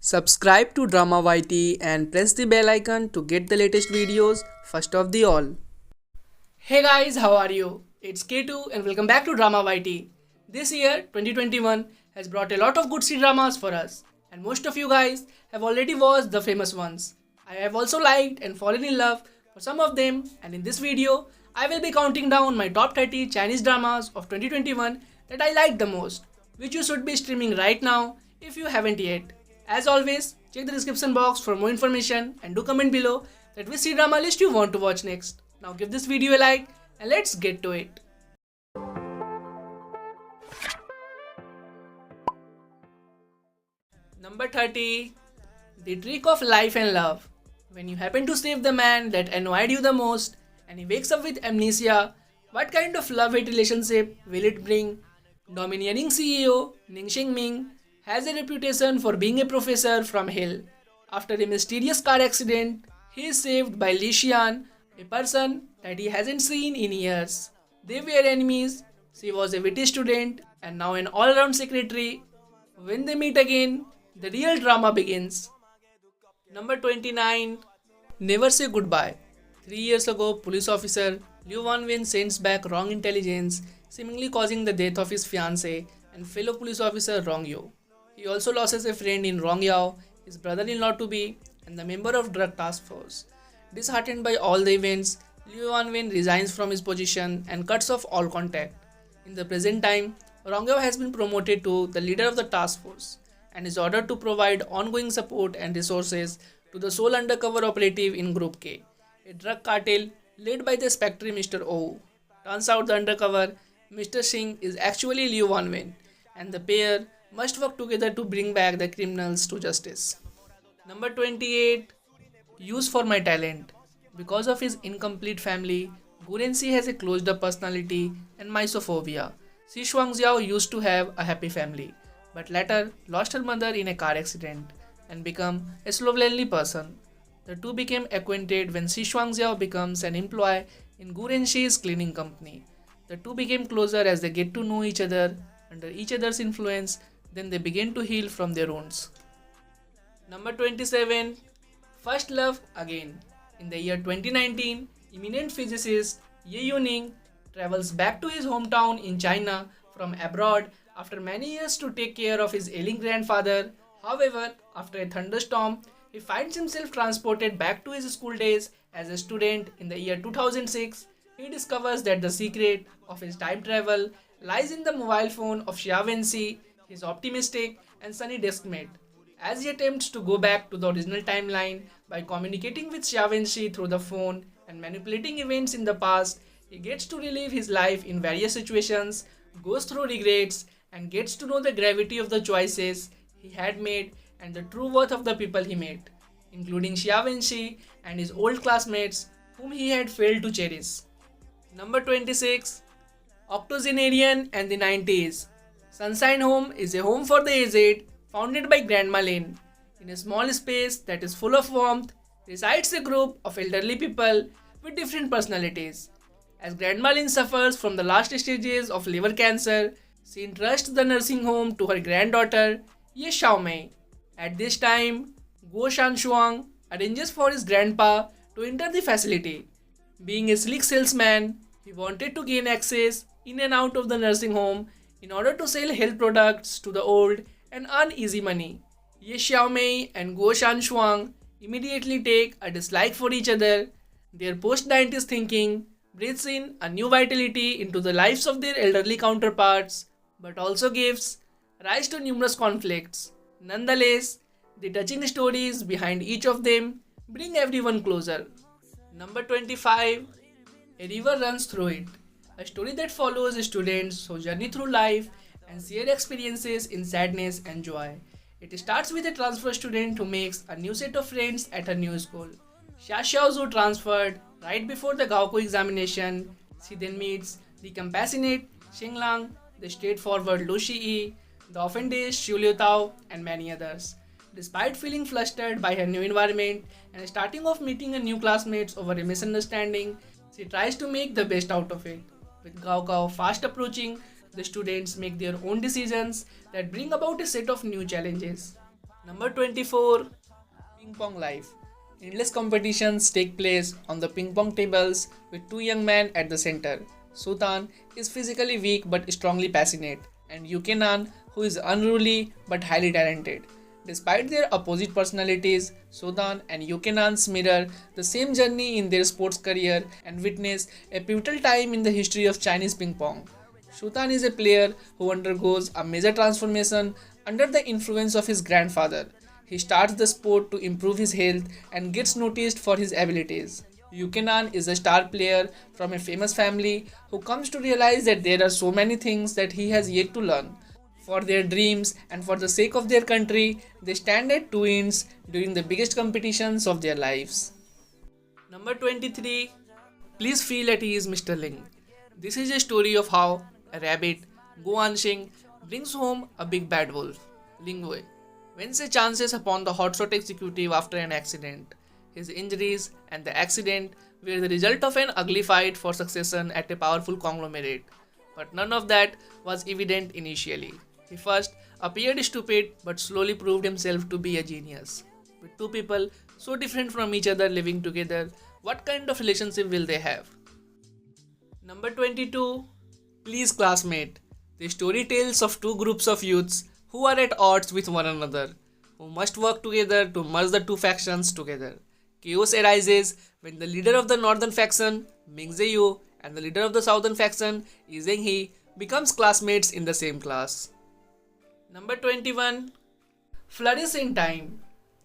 Subscribe to Drama YT and press the bell icon to get the latest videos first of the all. Hey guys, how are you? It's K2 and welcome back to Drama YT. This year, 2021, has brought a lot of good C-dramas for us, and most of you guys have already watched the famous ones. I have also liked and fallen in love for some of them, and in this video, I will be counting down my top 30 Chinese dramas of 2021 that I liked the most, which you should be streaming right now if you haven't yet. As always, check the description box for more information and do comment below that which C-drama list you want to watch next. Now give this video a like and let's get to it. Number 30. The Trick of Life and Love. When you happen to save the man that annoyed you the most and he wakes up with amnesia, what kind of love-hate relationship will it bring? Domineering CEO Ning Ming has a reputation for being a professor from hell. After a mysterious car accident, he is saved by Li Xian, a person that he hasn't seen in years. They were enemies. She was a witty student and now an all-round secretary. When they meet again, the real drama begins. Number 29. Never Say Goodbye. 3 years ago, police officer Liu Wanwen sends back wrong intelligence, seemingly causing the death of his fiancée and fellow police officer Rong Yu. He also loses a friend in Rong Yao, his brother-in-law-to-be, and the member of drug task force. Disheartened by all the events, Liu Wanwen resigns from his position and cuts off all contact. In the present time, Rong Yao has been promoted to the leader of the task force and is ordered to provide ongoing support and resources to the sole undercover operative in Group K, a drug cartel led by the spectre Mr. O. Turns out the undercover, Mr. Singh, is actually Liu Wanwen, and the pair must work together to bring back the criminals to justice. Number 28. Use for My Talent. Because of his incomplete family, Gu Renxi has a closed-up personality and misophobia. Xi Shuangxiao used to have a happy family, but later lost her mother in a car accident and became a slovenly person. The two became acquainted when Xi Shuangxiao becomes an employee in Gu Renxi's cleaning company. The two became closer as they get to know each other under each other's influence. Then they begin to heal from their wounds. Number 27. First Love Again. In the year 2019, eminent physicist Ye Yuning travels back to his hometown in China from abroad after many years to take care of his ailing grandfather. However, after a thunderstorm, he finds himself transported back to his school days as a student in the year 2006. He discovers that the secret of his time travel lies in the mobile phone of Xia Wenxi, his optimistic and sunny deskmate. As he attempts to go back to the original timeline by communicating with Xia Wenxi through the phone and manipulating events in the past, he gets to relive his life in various situations, goes through regrets, and gets to know the gravity of the choices he had made and the true worth of the people he met, including Xia Wenxi and his old classmates whom he had failed to cherish. Number 26. Octogenarian and the 90s. Sunshine Home is a home for the aged, founded by Grandma Ling. In a small space that is full of warmth, resides a group of elderly people with different personalities. As Grandma Ling suffers from the last stages of liver cancer, she entrusts the nursing home to her granddaughter, Ye Xiaomei. At this time, Guo Shanshuang arranges for his grandpa to enter the facility. Being a slick salesman, he wanted to gain access in and out of the nursing home in order to sell health products to the old and earn easy money. Ye Xiaomei and Guo Shanshuang immediately take a dislike for each other. Their post-90s thinking breathes in a new vitality into the lives of their elderly counterparts, but also gives rise to numerous conflicts. Nonetheless, the touching stories behind each of them bring everyone closer. Number 25. A River Runs Through It. A story that follows students who journey through life and share experiences in sadness and joy. It starts with a transfer student who makes a new set of friends at her new school. Xia Xiaozhu transferred right before the Gaoku examination. She then meets the compassionate Xing Lang, the straightforward Lu Shiyi, the offended Xu Liu Tao, and many others. Despite feeling flustered by her new environment and starting off meeting her new classmates over a misunderstanding, she tries to make the best out of it. With Gaokao fast approaching, the students make their own decisions that bring about a set of new challenges. Number 24. Ping Pong Life. Endless competitions take place on the ping pong tables with two young men at the center. Sultan is physically weak but strongly passionate, and Yukenan, who is unruly but highly talented. Despite their opposite personalities, Sultan and Yukenans mirror the same journey in their sports career and witness a pivotal time in the history of Chinese ping pong. Sultan is a player who undergoes a major transformation under the influence of his grandfather. He starts the sport to improve his health and gets noticed for his abilities. Yukenan is a star player from a famous family who comes to realize that there are so many things that he has yet to learn. For their dreams and for the sake of their country, they stand at two ends during the biggest competitions of their lives. Number 23. Please feel at ease, Mr. Ling. This is a story of how a rabbit, Guanxing, brings home a big bad wolf, Lingwei. Whence he chances upon the hotshot executive after an accident. His injuries and the accident were the result of an ugly fight for succession at a powerful conglomerate. But none of that was evident initially. He first appeared stupid but slowly proved himself to be a genius. With two people so different from each other living together, what kind of relationship will they have? Number 22. Please Classmate. The story tells of two groups of youths who are at odds with one another, who must work together to merge the two factions together. Chaos arises when the leader of the northern faction, Ming Zeyu, and the leader of the southern faction, Yi Zhenghe, becomes classmates in the same class. Number 21. Flourish in time.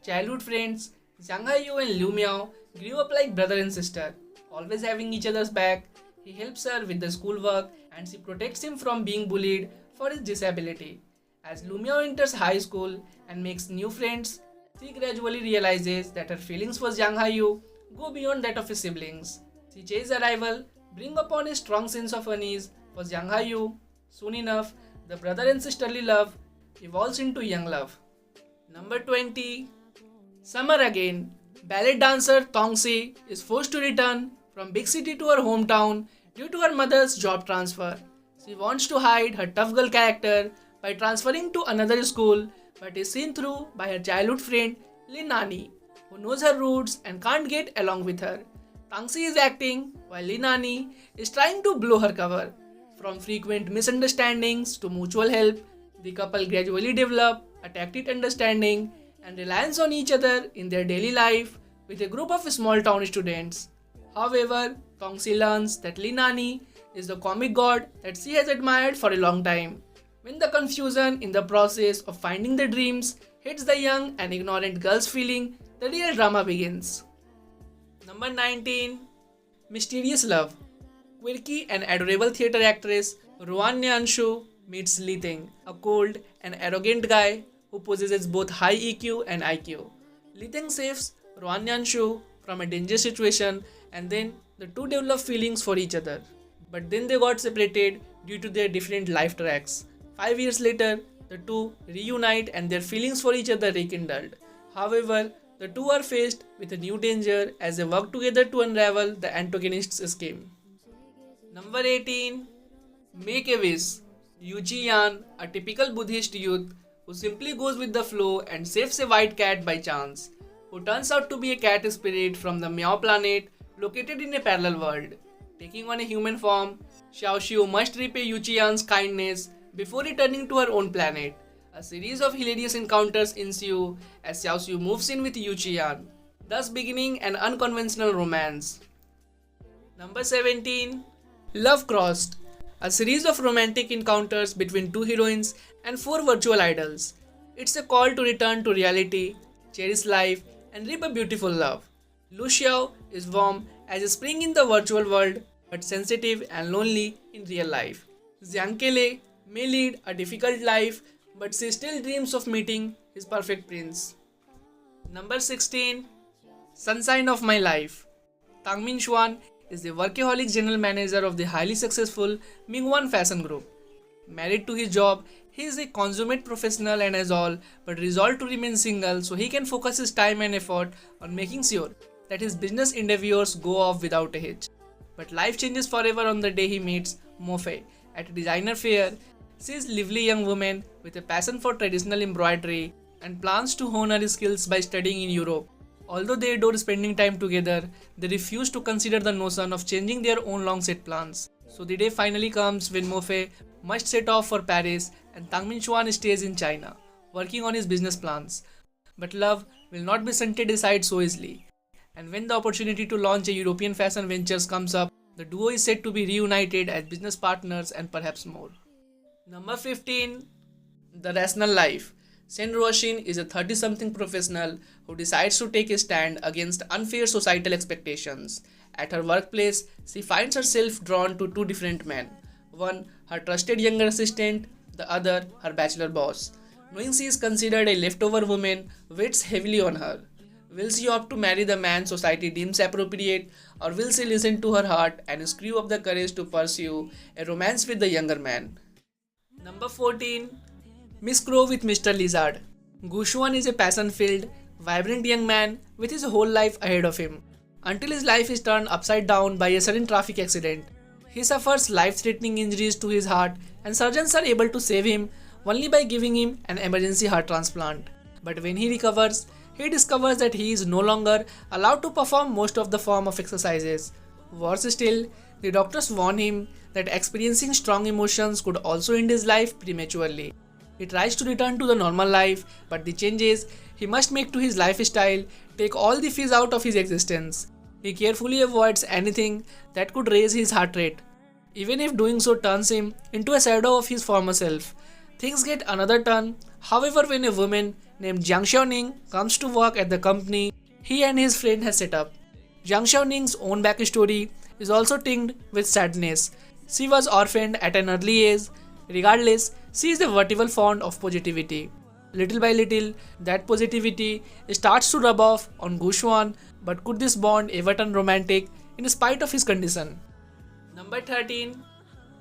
Childhood friends Zhang Haiyu and Liu Miao grew up like brother and sister, always having each other's back. He helps her with the schoolwork and she protects him from being bullied for his disability. As Liu Miao enters high school and makes new friends, she gradually realizes that her feelings for Zhang Haiyu go beyond that of his siblings. She chases a rival, bring upon a strong sense of unease for Zhang Haiyu. Soon enough, the brother and sisterly love evolves into young love. Number 20. Summer again. Ballet dancer Tongsi is forced to return from big city to her hometown due to her mother's job transfer. She wants to hide her tough girl character by transferring to another school, but is seen through by her childhood friend Lin, who knows her roots and can't get along with her. Tangsi is acting while Lin is trying to blow her cover. From frequent misunderstandings to mutual help, the couple gradually develop a tacit understanding and reliance on each other in their daily life with a group of small town students. However, Tongsi learns that Lin is the comic god that she has admired for a long time. When the confusion in the process of finding the dreams hits the young and ignorant girl's feeling, the real drama begins. Number 19. Mysterious Love. Quirky and adorable theatre actress Ruan Nyanshu meets Li Ting, a cold and arrogant guy who possesses both high EQ and IQ. Li Ting saves Ruan Nyanshu from a dangerous situation and then the two develop feelings for each other. But then they got separated due to their different life tracks. 5 years later, the two reunite and their feelings for each other rekindled. However, the two are faced with a new danger as they work together to unravel the antagonist's scheme. Number 18. Make a Wish. Yuji Yan, a typical Buddhist youth who simply goes with the flow and saves a white cat by chance, who turns out to be a cat spirit from the Meow planet located in a parallel world. Taking on a human form, Xiaoxiu must repay Yuji Yan's kindness before returning to her own planet. A series of hilarious encounters ensue as Xiaoxiu moves in with Yuji Yan, thus beginning an unconventional romance. Number 17. Love Crossed. A series of romantic encounters between two heroines and four virtual idols. It's a call to return to reality, cherish life, and reap a beautiful love. Lu Xiao is warm as a spring in the virtual world, but sensitive and lonely in real life. Zhang Kele may lead a difficult life, but she still dreams of meeting his perfect prince. Number 16. Sunshine of My Life. Tang Minxuan is the workaholic general manager of the highly successful Mingwan fashion group. Married to his job, he is a consummate professional and has all but resolved to remain single so he can focus his time and effort on making sure that his business endeavors go off without a hitch. But life changes forever on the day he meets Mofe at a designer fair. She is a lively young woman with a passion for traditional embroidery and plans to hone her skills by studying in Europe. Although they adore spending time together, they refuse to consider the notion of changing their own long set plans. So the day finally comes when Mofe must set off for Paris and Tang Min Chuan stays in China, working on his business plans. But love will not be shunted aside so easily. And when the opportunity to launch a European fashion ventures comes up, the duo is said to be reunited as business partners and perhaps more. Number 15. The Rational Life. Sen Roshin is a 30-something professional who decides to take a stand against unfair societal expectations. At her workplace, she finds herself drawn to two different men. One, her trusted younger assistant, the other, her bachelor boss. Knowing she is considered a leftover woman weighs heavily on her. Will she opt to marry the man society deems appropriate, or will she listen to her heart and screw up the courage to pursue a romance with the younger man? Number 14. Miss Crow with Mr. Lizard. Gushuan is a passion-filled, vibrant young man with his whole life ahead of him, until his life is turned upside down by a sudden traffic accident. He suffers life-threatening injuries to his heart, and surgeons are able to save him only by giving him an emergency heart transplant. But when he recovers, he discovers that he is no longer allowed to perform most of the form of exercises. Worse still, the doctors warn him that experiencing strong emotions could also end his life prematurely. He tries to return to the normal life, but the changes he must make to his lifestyle take all the fizz out of his existence. He carefully avoids anything that could raise his heart rate, even if doing so turns him into a shadow of his former self. Things get another turn, however, when a woman named Jiang Xiaoning comes to work at the company he and his friend has set up. Jiang Xiaoning's own backstory is also tinged with sadness. She was orphaned at an early age. Regardless, she is a vertical font of positivity. Little by little, that positivity starts to rub off on Gushuan, but could this bond ever turn romantic in spite of his condition? Number 13.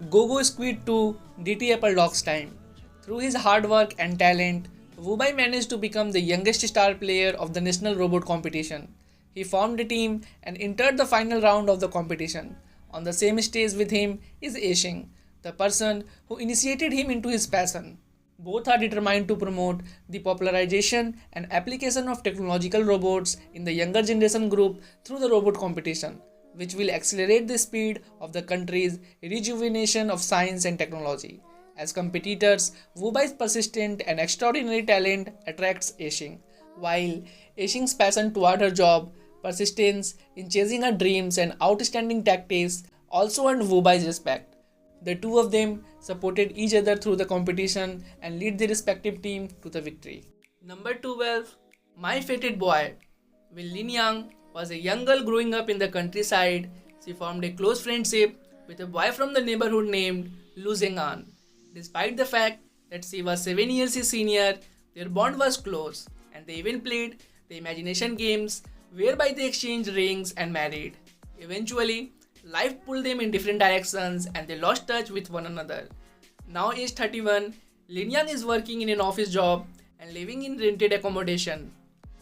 Go Squid to DT Appledog's time. Through his hard work and talent, Wubai managed to become the youngest star player of the national robot competition. He formed a team and entered the final round of the competition. On the same stage with him is Aishing, the person who initiated him into his passion. Both are determined to promote the popularization and application of technological robots in the younger generation group through the robot competition, which will accelerate the speed of the country's rejuvenation of science and technology. As competitors, Wubai's persistent and extraordinary talent attracts Aishing, while Aishing's passion toward her job, persistence in chasing her dreams, and outstanding tactics also earned Wubai's respect. The two of them supported each other through the competition and lead their respective team to the victory. Number 12. My Fated Boy. When Lin Yang was a young girl growing up in the countryside, she formed a close friendship with a boy from the neighborhood named Lu Zhengan. Despite the fact that she was 7 years his senior, their bond was close, and they even played the imagination games whereby they exchanged rings and married. Eventually, life pulled them in different directions and they lost touch with one another. Now aged 31, Lin Yang is working in an office job and living in rented accommodation.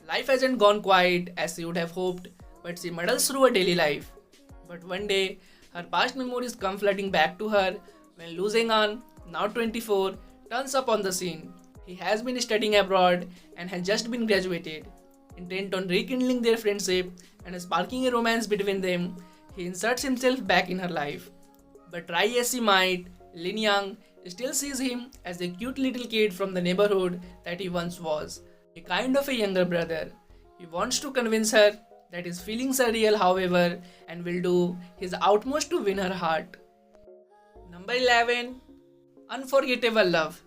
Life hasn't gone quite as she would have hoped, but she muddles through her daily life. But one day, her past memories come flooding back to her when Lu Zhengan, now 24, turns up on the scene. He has been studying abroad and has just been graduated. Intent on rekindling their friendship and sparking a romance between them, he inserts himself back in her life. But try as he might, Lin Yang still sees him as the cute little kid from the neighborhood that he once was, a kind of a younger brother. He wants to convince her that his feelings are real, however, and will do his utmost to win her heart. Number 11. Unforgettable Love.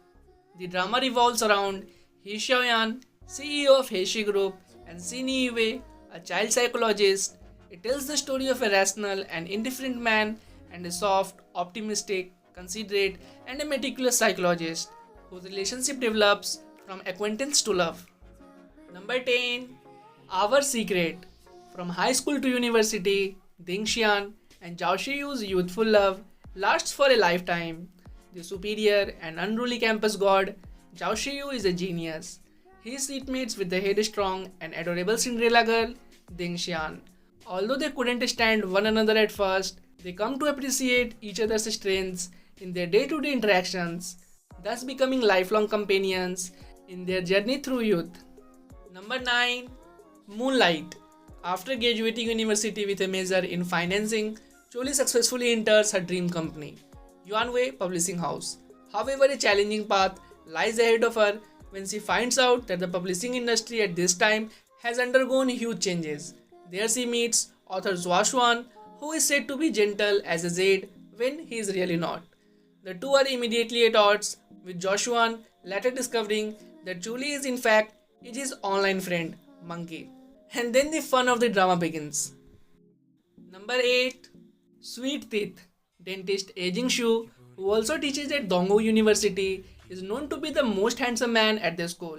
The drama revolves around He Xiaoyan, CEO of Heishi Group, and Xin Yue, a child psychologist. It tells the story of a rational and indifferent man and a soft, optimistic, considerate, and a meticulous psychologist whose relationship develops from acquaintance to love. Number 10. Our Secret. From high school to university, Ding Xian and Zhao Shiyu's youthful love lasts for a lifetime. The superior and unruly campus god, Zhao Shiyu is a genius. He is seatmates with the headstrong and adorable Cinderella girl, Ding Xian. Although they couldn't stand one another at first, they come to appreciate each other's strengths in their day-to-day interactions, thus becoming lifelong companions in their journey through youth. Number 9. Moonlight. After graduating university with a major in financing, Choli successfully enters her dream company, Yuanwei Publishing House. However, a challenging path lies ahead of her when she finds out that the publishing industry at this time has undergone huge changes. There she meets author Zhuan, who is said to be gentle as a jade when he is really not. The two are immediately at odds, with Joshua later discovering that Julie is in fact his online friend, Monkey. And then the fun of the drama begins. Number 8. Sweet Teeth. Dentist Aging Shu, who also teaches at Donghu University, is known to be the most handsome man at the school.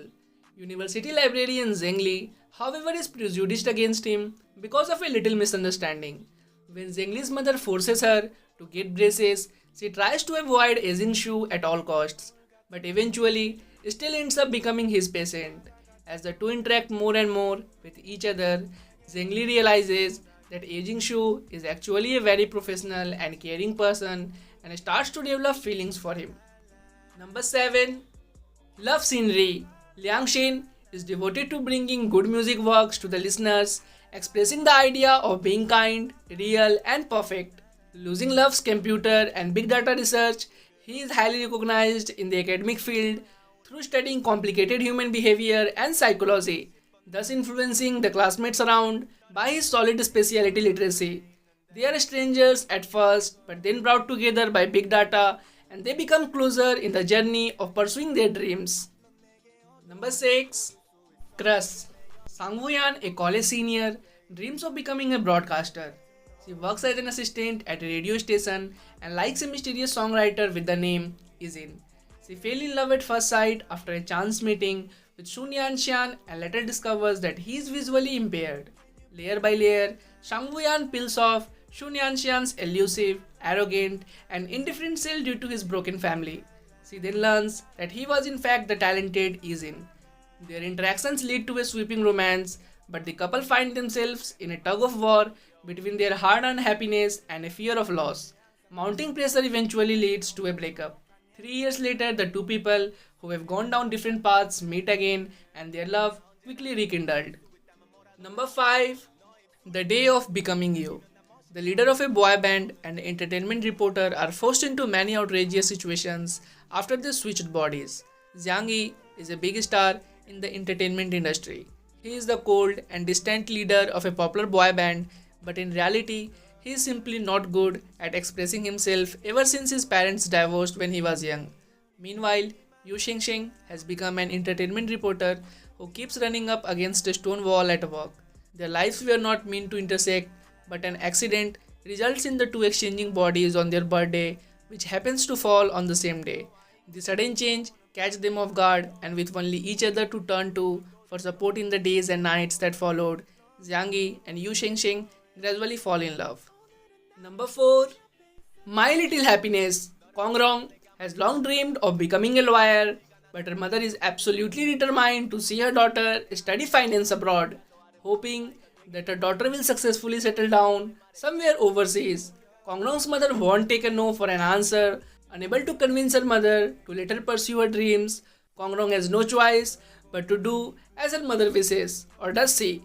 University librarian Zheng Li, however, is prejudiced against him because of a little misunderstanding. When Zheng Li's mother forces her to get braces, she tries to avoid aging Shu at all costs, but eventually still ends up becoming his patient. As the two interact more and more with each other, Zheng Li realizes that aging Shu is actually a very professional and caring person and starts to develop feelings for him. Number 7. Love Scenery. Liang Shen is devoted to bringing good music works to the listeners, expressing the idea of being kind, real, and perfect. Losing love's computer and big data research, he is highly recognized in the academic field through studying complicated human behavior and psychology, thus influencing the classmates around by his solid specialty literacy. They are strangers at first, but then brought together by big data, and they become closer in the journey of pursuing their dreams. Number 6. Crush. Sang Woo-yan, a college senior, dreams of becoming a broadcaster. She works as an assistant at a radio station and likes a mysterious songwriter with the name Izin. She fell in love at first sight after a chance meeting with Sun Yan-xian and later discovers that he is visually impaired. Layer by layer, Sang Woo-yan peels off Sun Yan-xian's elusive, arrogant, and indifferent shell due to his broken family. She then learns that he was in fact the talented Izin. Their interactions lead to a sweeping romance, but the couple find themselves in a tug of war between their hard-earned happiness and a fear of loss. Mounting pressure eventually leads to a breakup. 3 years later, the two people who have gone down different paths meet again and their love quickly rekindled. Number 5. The Day of Becoming You. The leader of a boy band and entertainment reporter are forced into many outrageous situations after they switched bodies. Zhang Yi is a big star in the entertainment industry. He is the cold and distant leader of a popular boy band, but in reality, he is simply not good at expressing himself ever since his parents divorced when he was young. Meanwhile, Yu Shengsheng has become an entertainment reporter who keeps running up against a stone wall at work. Their lives were not meant to intersect, but an accident results in the two exchanging bodies on their birthday, which happens to fall on the same day. The sudden change catches them off guard, and with only each other to turn to for support in the days and nights that followed, Zhang Yi and Yu Shengsheng gradually fall in love. Number 4. My Little Happiness. Kong Rong has long dreamed of becoming a lawyer, but her mother is absolutely determined to see her daughter study finance abroad, hoping that her daughter will successfully settle down somewhere overseas. Kong Rong's mother won't take a no for an answer. Unable to convince her mother to let her pursue her dreams, Kong Rong has no choice but to do as her mother wishes, or does she?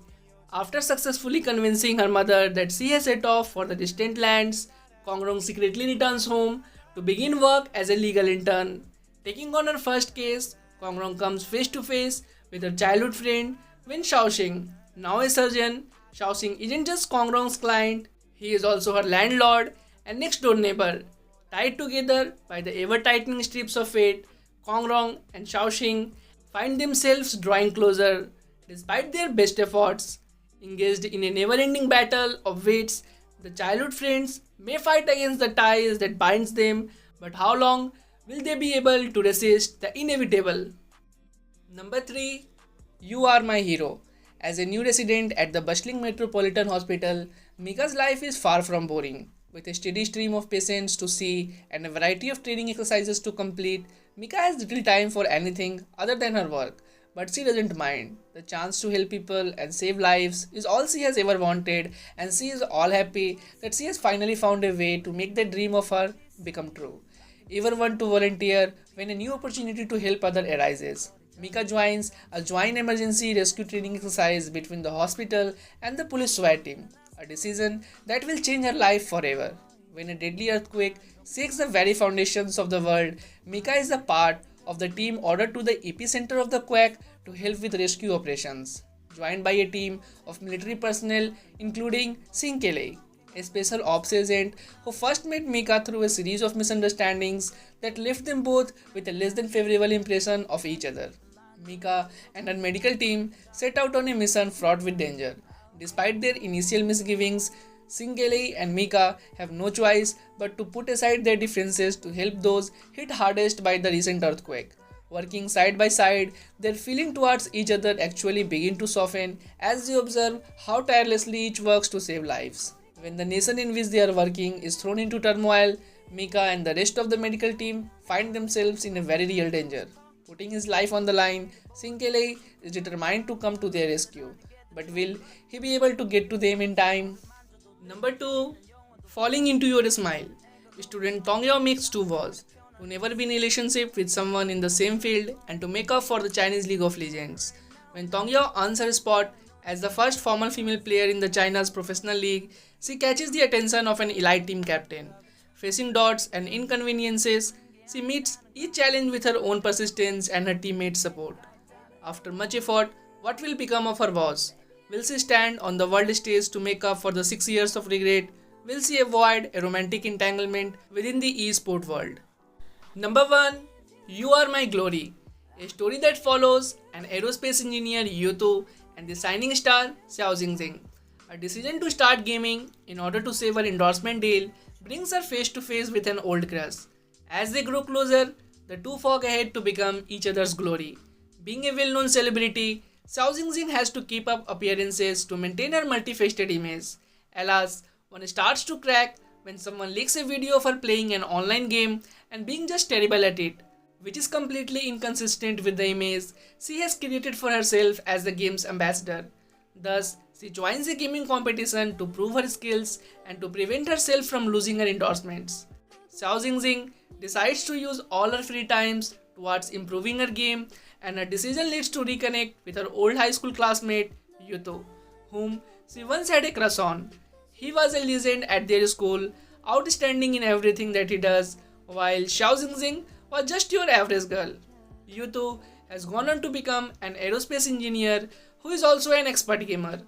After successfully convincing her mother that she has set off for the distant lands, Kong Rong secretly returns home to begin work as a legal intern. Taking on her first case, Kong Rong comes face to face with her childhood friend Wen Shaoxing. Now a surgeon, Shaoxing isn't just Kong Rong's client, he is also her landlord and next door neighbor. Tied together by the ever-tightening strips of fate, Kong Rong and Shaoxing find themselves drawing closer despite their best efforts. Engaged in a never-ending battle of wits, the childhood friends may fight against the ties that binds them, but how long will they be able to resist the inevitable? Number 3. You Are My Hero. As a new resident at the bustling Metropolitan Hospital, Mika's life is far from boring. With a steady stream of patients to see and a variety of training exercises to complete, Mika has little time for anything other than her work. But she doesn't mind. The chance to help people and save lives is all she has ever wanted, and she is all happy that she has finally found a way to make the dream of her become true. Ever want to volunteer when a new opportunity to help others arises? Mika joins a joint emergency rescue training exercise between the hospital and the police SWAT team, a decision that will change her life forever. When a deadly earthquake shakes the very foundations of the world, Mika is a part of the team ordered to the epicenter of the quake to help with rescue operations, joined by a team of military personnel including Kelly, a special ops agent who first met Mika through a series of misunderstandings that left them both with a less than favorable impression of each other. Mika and her medical team set out on a mission fraught with danger. Despite their initial misgivings, Singeli and Mika have no choice but to put aside their differences to help those hit hardest by the recent earthquake. Working side by side, their feeling towards each other actually begin to soften as they observe how tirelessly each works to save lives. When the nation in which they are working is thrown into turmoil, Mika and the rest of the medical team find themselves in a very real danger. Putting his life on the line, Singeli is determined to come to their rescue. But will he be able to get to them in time? Number 2. Falling into your smile. Student Tongyao makes two vows to never be in a relationship with someone in the same field and to make up for the Chinese League of Legends. When Tongyao earns her spot as the first former female player in the China's professional league, she catches the attention of an elite team captain. Facing doubts and inconveniences, she meets each challenge with her own persistence and her teammates' support. After much effort, what will become of her vows? Will she stand on the world stage to make up for the 6 years of regret? Will she avoid a romantic entanglement within the e-sport world? Number 1. You Are My Glory. A story that follows an aerospace engineer Yutu and the shining star Xiao Jingxing. A decision to start gaming in order to save her endorsement deal brings her face to face with an old crush. As they grow closer, the two forge ahead to become each other's glory. Being a well-known celebrity, Xiao Jingxing has to keep up appearances to maintain her multifaceted image. Alas, one starts to crack when someone leaks a video of her playing an online game and being just terrible at it, which is completely inconsistent with the image she has created for herself as the game's ambassador. Thus, she joins a gaming competition to prove her skills and to prevent herself from losing her endorsements. Xiao Jingxing decides to use all her free times towards improving her game, and her decision leads to reconnect with her old high school classmate Yuto, whom she once had a crush on. He was a legend at their school, outstanding in everything that he does, while Xiao Jingxing was just your average girl. Yuto has gone on to become an aerospace engineer who is also an expert gamer.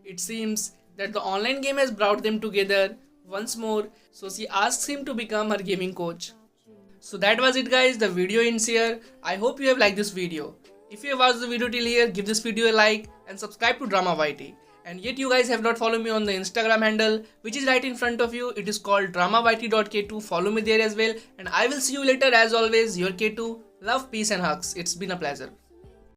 It seems that the online game has brought them together once more, so she asks him to become her gaming coach. So that was it guys, the video ends here. I hope you have liked this video. If you have watched the video till here, give this video a like and subscribe to dramayt. And yet you guys have not followed me on the Instagram handle, which is right in front of you. It is called dramayt.k2. Follow me there as well. And I will see you later as always. Your K2. Love, peace and hugs. It's been a pleasure.